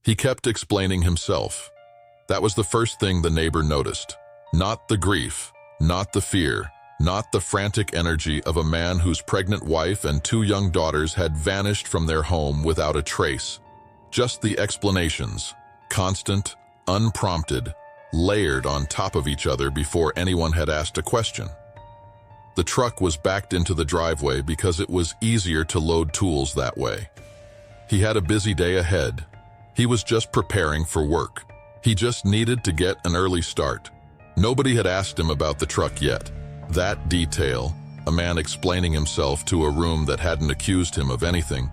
He kept explaining himself. That was the first thing the neighbor noticed. Not the grief, not the fear, not the frantic energy of a man whose pregnant wife and 2 young daughters had vanished from their home without a trace. Just the explanations, constant, unprompted, layered on top of each other before anyone had asked a question. The truck was backed into the driveway because it was easier to load tools that way. He had a busy day ahead. He was just preparing for work. He just needed to get an early start. Nobody had asked him about the truck yet. That detail, a man explaining himself to a room that hadn't accused him of anything,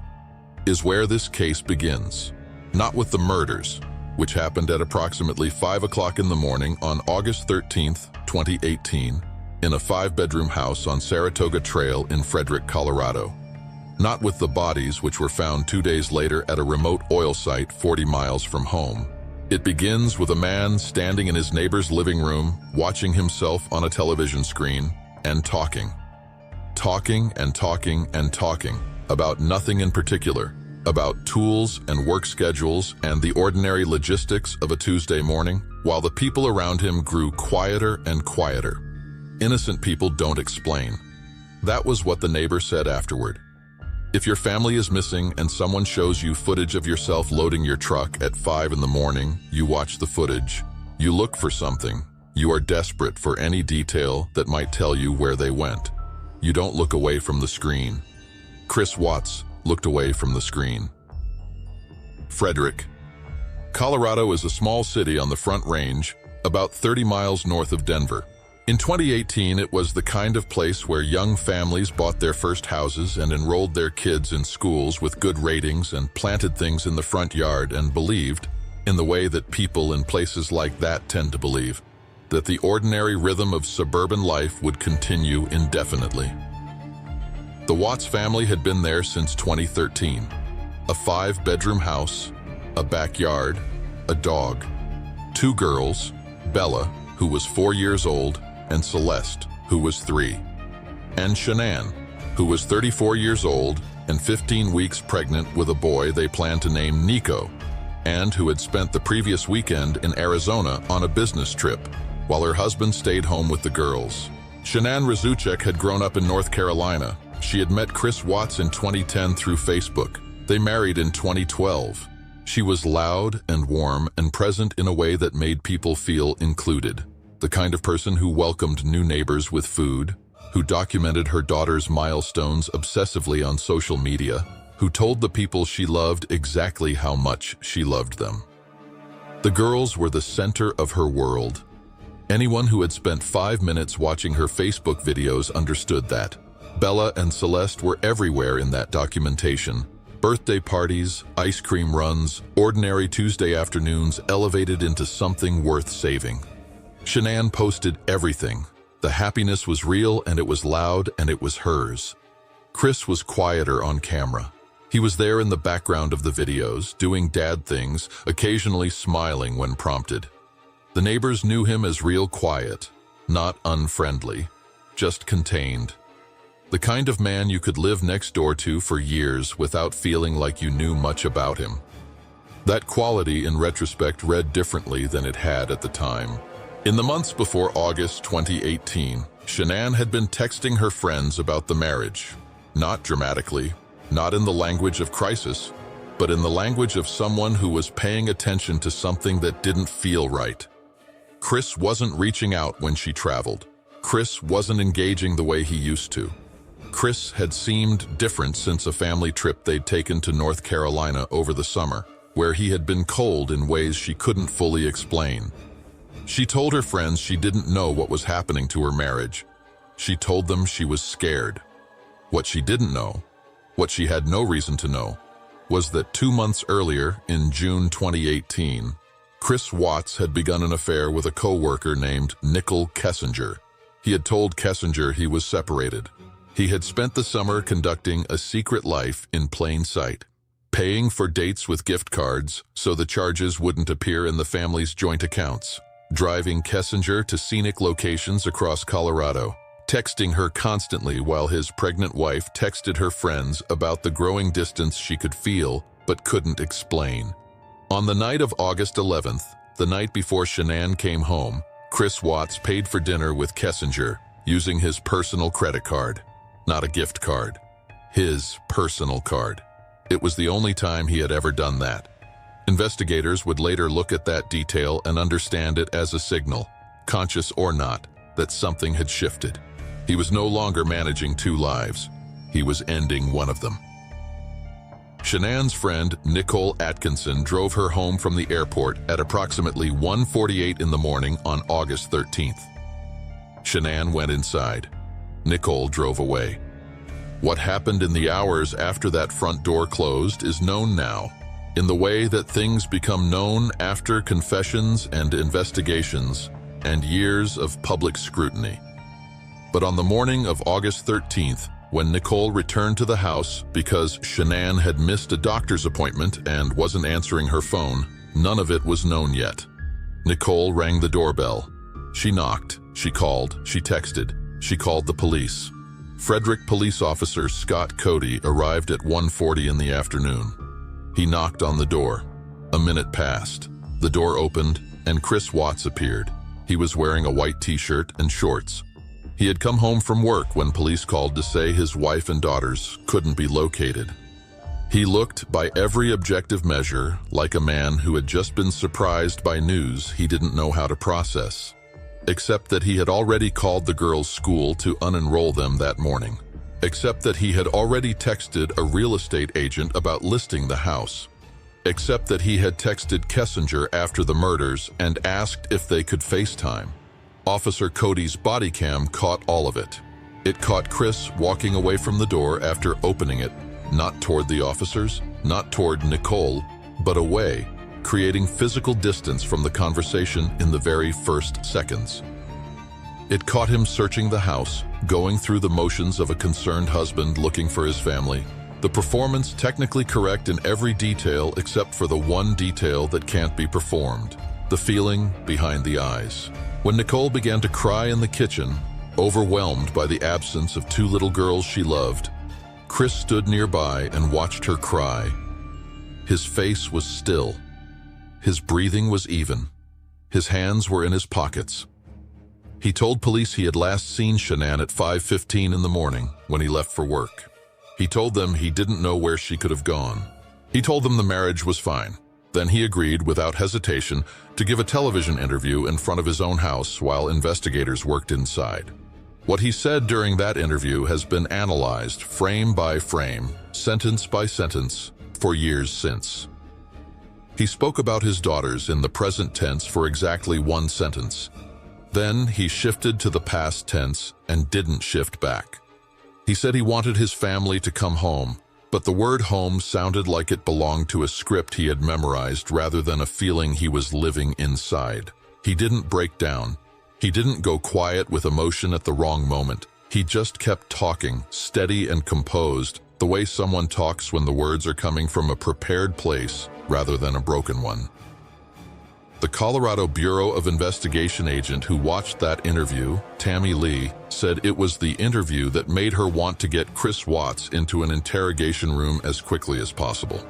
is where this case begins. Not with the murders, which happened at approximately 5 o'clock in the morning on August 13th, 2018, in a 5-bedroom house on Saratoga Trail in Frederick, Colorado. Not with the bodies, which were found 2 days later at a remote oil site 40 miles from home. It begins with a man standing in his neighbor's living room, watching himself on a television screen, and talking. Talking and talking and talking about nothing in particular, about tools and work schedules and the ordinary logistics of a Tuesday morning, while the people around him grew quieter and quieter. Innocent people don't explain. That was what the neighbor said afterward. If your family is missing and someone shows you footage of yourself loading your truck at 5 in the morning, you watch the footage. You look for something. You are desperate for any detail that might tell you where they went. You don't look away from the screen. Chris Watts looked away from the screen. Frederick. Colorado is a small city on the Front Range, about 30 miles north of Denver. In 2018, it was the kind of place where young families bought their first houses and enrolled their kids in schools with good ratings and planted things in the front yard and believed, in the way that people in places like that tend to believe, that the ordinary rhythm of suburban life would continue indefinitely. The Watts family had been there since 2013. A 5-bedroom house, a backyard, a dog, 2 girls, Bella, who was 4 years old, and Celeste, who was 3. And Shanann, who was 34 years old and 15 weeks pregnant with a boy they planned to name Nico, and who had spent the previous weekend in Arizona on a business trip, while her husband stayed home with the girls. Shanann Razuchek had grown up in North Carolina. She had met Chris Watts in 2010 through Facebook. They married in 2012. She was loud and warm and present in a way that made people feel included. The kind of person who welcomed new neighbors with food, who documented her daughter's milestones obsessively on social media, who told the people she loved exactly how much she loved them. The girls were the center of her world. Anyone who had spent 5 minutes watching her Facebook videos understood that. Bella and Celeste were everywhere in that documentation. Birthday parties, ice cream runs, ordinary Tuesday afternoons elevated into something worth saving. Shanann posted everything. The happiness was real and it was loud and it was hers. Chris was quieter on camera. He was there in the background of the videos, doing dad things, occasionally smiling when prompted. The neighbors knew him as real quiet, not unfriendly, just contained. The kind of man you could live next door to for years without feeling like you knew much about him. That quality, in retrospect, read differently than it had at the time. In the months before August 2018, Shanann had been texting her friends about the marriage. Not dramatically, not in the language of crisis, but in the language of someone who was paying attention to something that didn't feel right. Chris wasn't reaching out when she traveled. Chris wasn't engaging the way he used to. Chris had seemed different since a family trip they'd taken to North Carolina over the summer, where he had been cold in ways she couldn't fully explain. She told her friends she didn't know what was happening to her marriage. She told them she was scared. What she didn't know, what she had no reason to know, was that 2 months earlier, in June 2018, Chris Watts had begun an affair with a co-worker named Nickel Kessinger. He had told Kessinger he was separated. He had spent the summer conducting a secret life in plain sight, paying for dates with gift cards so the charges wouldn't appear in the family's joint accounts, driving Kessinger to scenic locations across Colorado, texting her constantly while his pregnant wife texted her friends about the growing distance she could feel but couldn't explain. On the night of August 11th, the night before Shanann came home, Chris Watts paid for dinner with Kessinger using his personal credit card. Not a gift card. His personal card. It was the only time he had ever done that. Investigators would later look at that detail and understand it as a signal, conscious or not, that something had shifted. He was no longer managing two lives. He was ending one of them. Shanann's friend, Nicole Atkinson, drove her home from the airport at approximately 1:48 in the morning on August 13th. Shanann went inside. Nicole drove away. What happened in the hours after that front door closed is known now, in the way that things become known after confessions and investigations and years of public scrutiny. But on the morning of August 13th, when Nicole returned to the house because Shanann had missed a doctor's appointment and wasn't answering her phone, none of it was known yet. Nicole rang the doorbell. She knocked, she called, she texted, she called the police. Frederick police officer Scott Cody arrived at 1:40 in the afternoon. He knocked on the door. A minute passed. The door opened and Chris Watts appeared. He was wearing a white t-shirt and shorts. He had come home from work when police called to say his wife and daughters couldn't be located. He looked, by every objective measure, like a man who had just been surprised by news he didn't know how to process, except that he had already called the girls' school to unenroll them that morning, except that he had already texted a real estate agent about listing the house, except that he had texted Kessinger after the murders and asked if they could FaceTime. Officer Cody's bodycam caught all of it. It caught Chris walking away from the door after opening it, not toward the officers, not toward Nicole, but away, creating physical distance from the conversation in the very first seconds. It caught him searching the house, going through the motions of a concerned husband looking for his family. The performance technically correct in every detail except for the one detail that can't be performed, the feeling behind the eyes. When Nicole began to cry in the kitchen, overwhelmed by the absence of two little girls she loved, Chris stood nearby and watched her cry. His face was still. His breathing was even. His hands were in his pockets. He told police he had last seen Shanann at 5:15 in the morning when he left for work. He told them he didn't know where she could have gone. He told them the marriage was fine. Then he agreed, without hesitation, to give a television interview in front of his own house while investigators worked inside. What he said during that interview has been analyzed frame by frame, sentence by sentence, for years since. He spoke about his daughters in the present tense for exactly one sentence. Then he shifted to the past tense and didn't shift back. He said he wanted his family to come home, but the word home sounded like it belonged to a script he had memorized rather than a feeling he was living inside. He didn't break down. He didn't go quiet with emotion at the wrong moment. He just kept talking, steady and composed, the way someone talks when the words are coming from a prepared place rather than a broken one. The Colorado Bureau of Investigation agent who watched that interview, Tammy Lee, said it was the interview that made her want to get Chris Watts into an interrogation room as quickly as possible.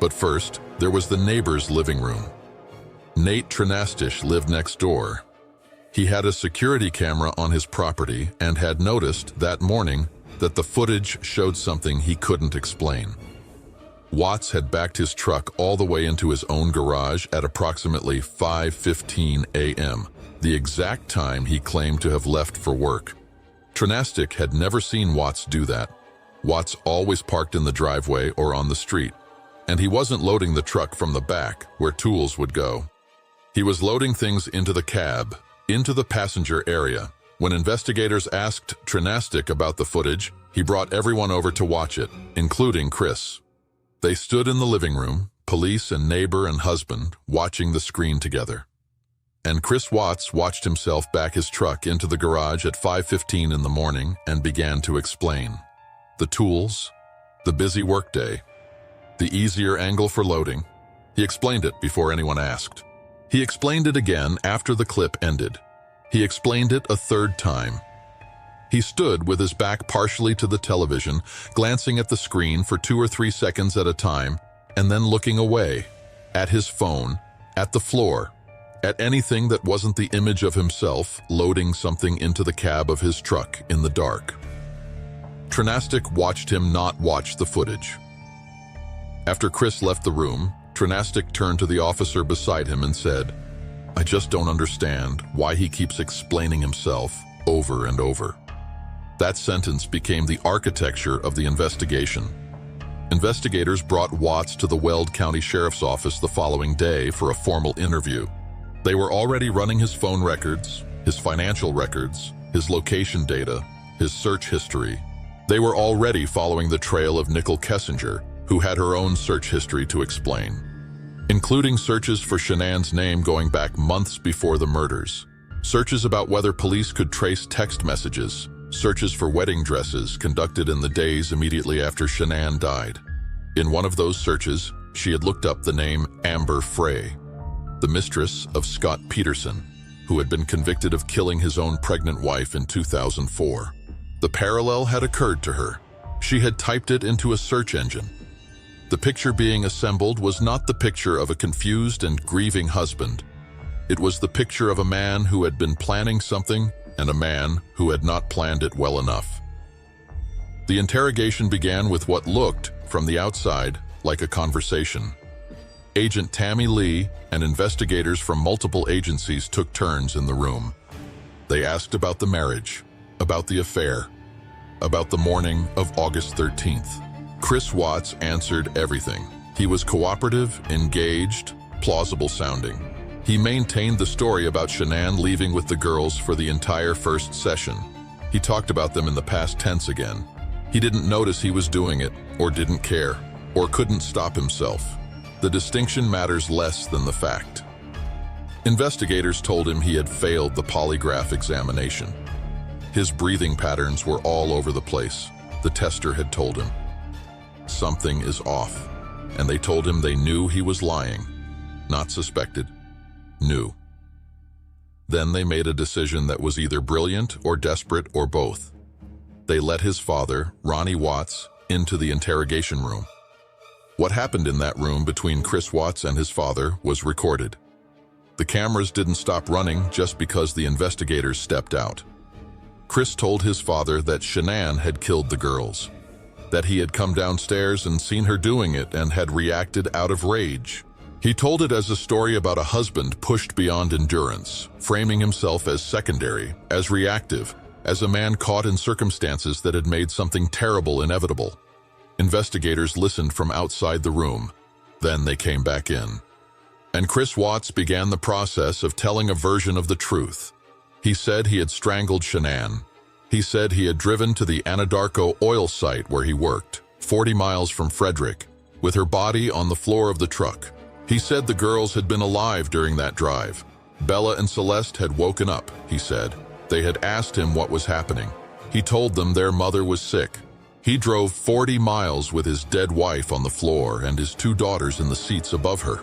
But first, there was the neighbor's living room. Nate Trinastish lived next door. He had a security camera on his property and had noticed that morning that the footage showed something he couldn't explain. Watts had backed his truck all the way into his own garage at approximately 5:15 a.m., the exact time he claimed to have left for work. Trinastish had never seen Watts do that. Watts always parked in the driveway or on the street, and he wasn't loading the truck from the back, where tools would go. He was loading things into the cab, into the passenger area. When investigators asked Trinastish about the footage, he brought everyone over to watch it, including Chris. They stood in the living room, police and neighbor and husband, watching the screen together. And Chris Watts watched himself back his truck into the garage at 5:15 in the morning and began to explain. The tools, the busy workday, the easier angle for loading. He explained it before anyone asked. He explained it again after the clip ended. He explained it a third time. He stood with his back partially to the television, glancing at the screen for 2 or 3 seconds at a time, and then looking away. at his phone, at the floor, at anything that wasn't the image of himself loading something into the cab of his truck in the dark. Trinastic watched him not watch the footage. After Chris left the room, Trinastic turned to the officer beside him and said, "I just don't understand why he keeps explaining himself over and over." That sentence became the architecture of the investigation. Investigators brought Watts to the Weld County Sheriff's Office the following day for a formal interview. They were already running his phone records, his financial records, his location data, his search history. They were already following the trail of Nicole Kessinger, who had her own search history to explain, including searches for Shanann's name going back months before the murders, searches about whether police could trace text messages, searches for wedding dresses conducted in the days immediately after Shanann died. In one of those searches, she had looked up the name Amber Frey, the mistress of Scott Peterson, who had been convicted of killing his own pregnant wife in 2004. The parallel had occurred to her. She had typed it into a search engine. The picture being assembled was not the picture of a confused and grieving husband. It was the picture of a man who had been planning something and a man who had not planned it well enough. The interrogation began with what looked, from the outside, like a conversation. Agent Tammy Lee and investigators from multiple agencies took turns in the room. They asked about the marriage, about the affair, about the morning of August 13th. Chris Watts answered everything. He was cooperative, engaged, plausible sounding. He maintained the story about Shanann leaving with the girls for the entire first session. He talked about them in the past tense again. He didn't notice he was doing it, or didn't care, or couldn't stop himself. The distinction matters less than the fact. Investigators told him he had failed the polygraph examination. His breathing patterns were all over the place, the tester had told him. Something is off, and they told him they knew he was lying. Not suspected, knew. Then they made a decision that was either brilliant or desperate or both. They let his father, Ronnie Watts, into the interrogation room. What happened in that room between Chris Watts and his father was recorded. The cameras didn't stop running just because the investigators stepped out. Chris told his father that Shanann had killed the girls, that he had come downstairs and seen her doing it and had reacted out of rage. He told it as a story about a husband pushed beyond endurance, framing himself as secondary, as reactive, as a man caught in circumstances that had made something terrible inevitable. Investigators listened from outside the room. Then they came back in. And Chris Watts began the process of telling a version of the truth. He said he had strangled Shanann. He said he had driven to the Anadarko oil site where he worked, 40 miles from Frederick, with her body on the floor of the truck. He said the girls had been alive during that drive. Bella and Celeste had woken up, he said. They had asked him what was happening. He told them their mother was sick. He drove 40 miles with his dead wife on the floor and his 2 daughters in the seats above her.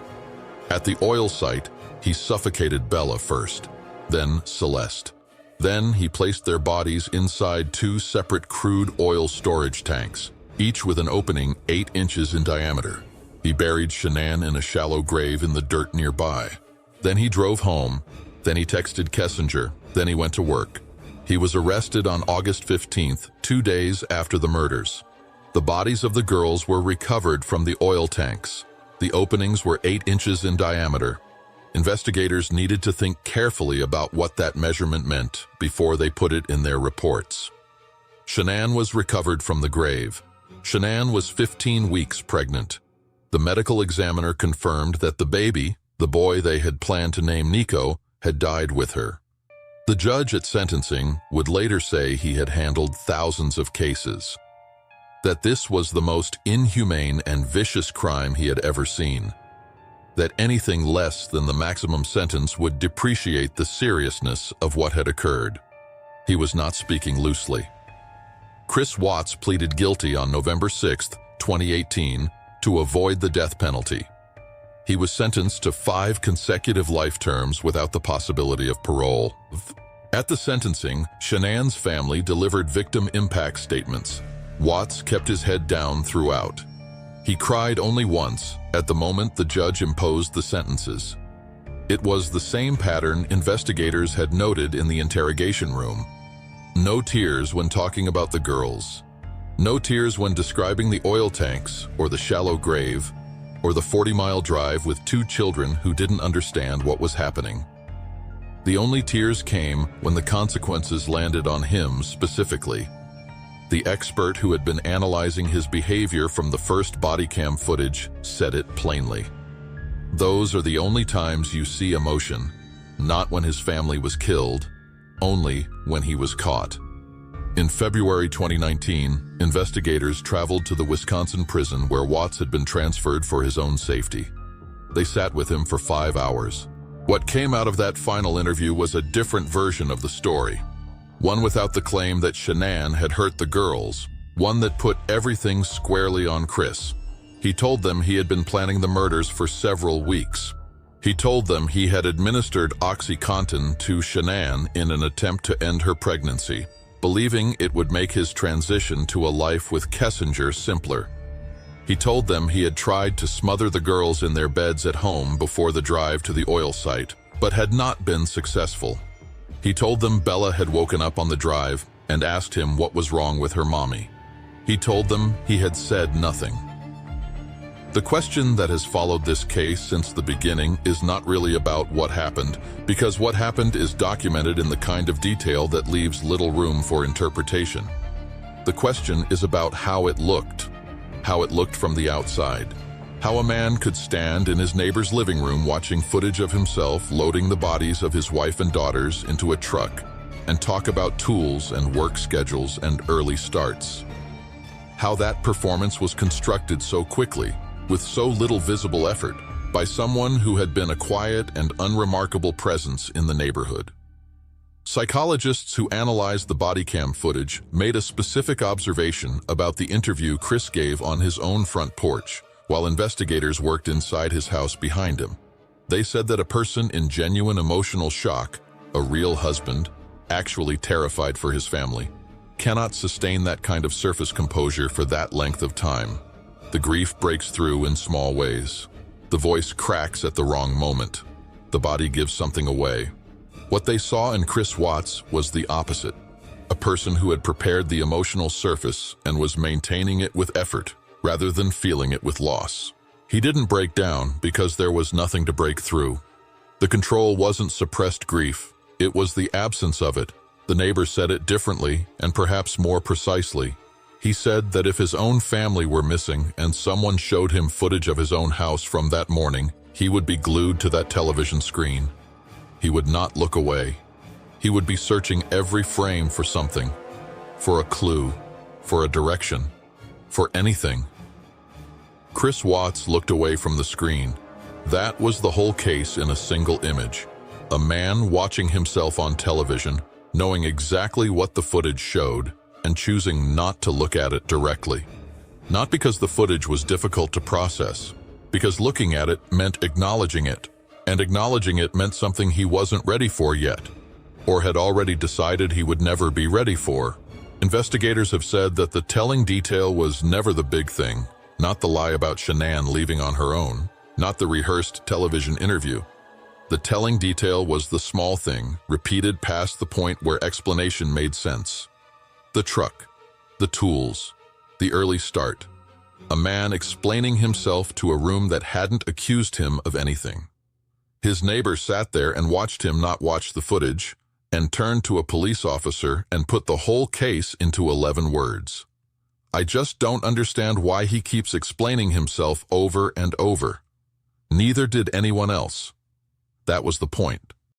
At the oil site, he suffocated Bella first, then Celeste. Then he placed their bodies inside 2 separate crude oil storage tanks, each with an opening 8 inches in diameter. He buried Shanann in a shallow grave in the dirt nearby. Then he drove home. Then he texted Kessinger. Then he went to work. He was arrested on August 15th, 2 days after the murders. The bodies of the girls were recovered from the oil tanks. The openings were 8 inches in diameter. Investigators needed to think carefully about what that measurement meant before they put it in their reports. Shanann was recovered from the grave. Shanann was 15 weeks pregnant. The medical examiner confirmed that the baby, the boy they had planned to name Nico, had died with her. The judge at sentencing would later say he had handled thousands of cases, that this was the most inhumane and vicious crime he had ever seen, that anything less than the maximum sentence would depreciate the seriousness of what had occurred. He was not speaking loosely. Chris Watts pleaded guilty on November 6, 2018, to avoid the death penalty. He was sentenced to 5 consecutive life terms without the possibility of parole. At the sentencing, Shanann's family delivered victim impact statements. Watts kept his head down throughout. He cried only once, at the moment the judge imposed the sentences. It was the same pattern investigators had noted in the interrogation room. No tears when talking about the girls. No tears when describing the oil tanks, or the shallow grave, or the 40-mile drive with 2 children who didn't understand what was happening. The only tears came when the consequences landed on him specifically. The expert who had been analyzing his behavior from the first body cam footage said it plainly. Those are the only times you see emotion, not when his family was killed, only when he was caught. In February 2019, investigators traveled to the Wisconsin prison where Watts had been transferred for his own safety. They sat with him for 5 hours. What came out of that final interview was a different version of the story. One without the claim that Shanann had hurt the girls, one that put everything squarely on Chris. He told them he had been planning the murders for several weeks. He told them he had administered OxyContin to Shanann in an attempt to end her pregnancy, believing it would make his transition to a life with Kessinger simpler. He told them he had tried to smother the girls in their beds at home before the drive to the oil site, but had not been successful. He told them Bella had woken up on the drive and asked him what was wrong with her mommy. He told them he had said nothing. The question that has followed this case since the beginning is not really about what happened, because what happened is documented in the kind of detail that leaves little room for interpretation. The question is about how it looked from the outside. How a man could stand in his neighbor's living room watching footage of himself loading the bodies of his wife and daughters into a truck and talk about tools and work schedules and early starts. How that performance was constructed so quickly, with so little visible effort, by someone who had been a quiet and unremarkable presence in the neighborhood. Psychologists who analyzed the body cam footage made a specific observation about the interview Chris gave on his own front porch, while investigators worked inside his house behind him. They said that a person in genuine emotional shock, a real husband, actually terrified for his family, cannot sustain that kind of surface composure for that length of time. The grief breaks through in small ways. The voice cracks at the wrong moment. The body gives something away. What they saw in Chris Watts was the opposite. A person who had prepared the emotional surface and was maintaining it with effort, rather than feeling it with loss. He didn't break down because there was nothing to break through. The control wasn't suppressed grief, it was the absence of it. The neighbor said it differently and perhaps more precisely. He said that if his own family were missing and someone showed him footage of his own house from that morning, he would be glued to that television screen. He would not look away. He would be searching every frame for something, for a clue, for a direction, for anything. Chris Watts looked away from the screen. That was the whole case in a single image. A man watching himself on television, knowing exactly what the footage showed, and choosing not to look at it directly. Not because the footage was difficult to process, because looking at it meant acknowledging it, and acknowledging it meant something he wasn't ready for yet, or had already decided he would never be ready for. Investigators have said that the telling detail was never the big thing, not the lie about Shanann leaving on her own, not the rehearsed television interview. The telling detail was the small thing, repeated past the point where explanation made sense. The truck, the tools, the early start. A man explaining himself to a room that hadn't accused him of anything. His neighbor sat there and watched him not watch the footage, and turned to a police officer and put the whole case into 11 words. I just don't understand why he keeps explaining himself over and over. Neither did anyone else. That was the point.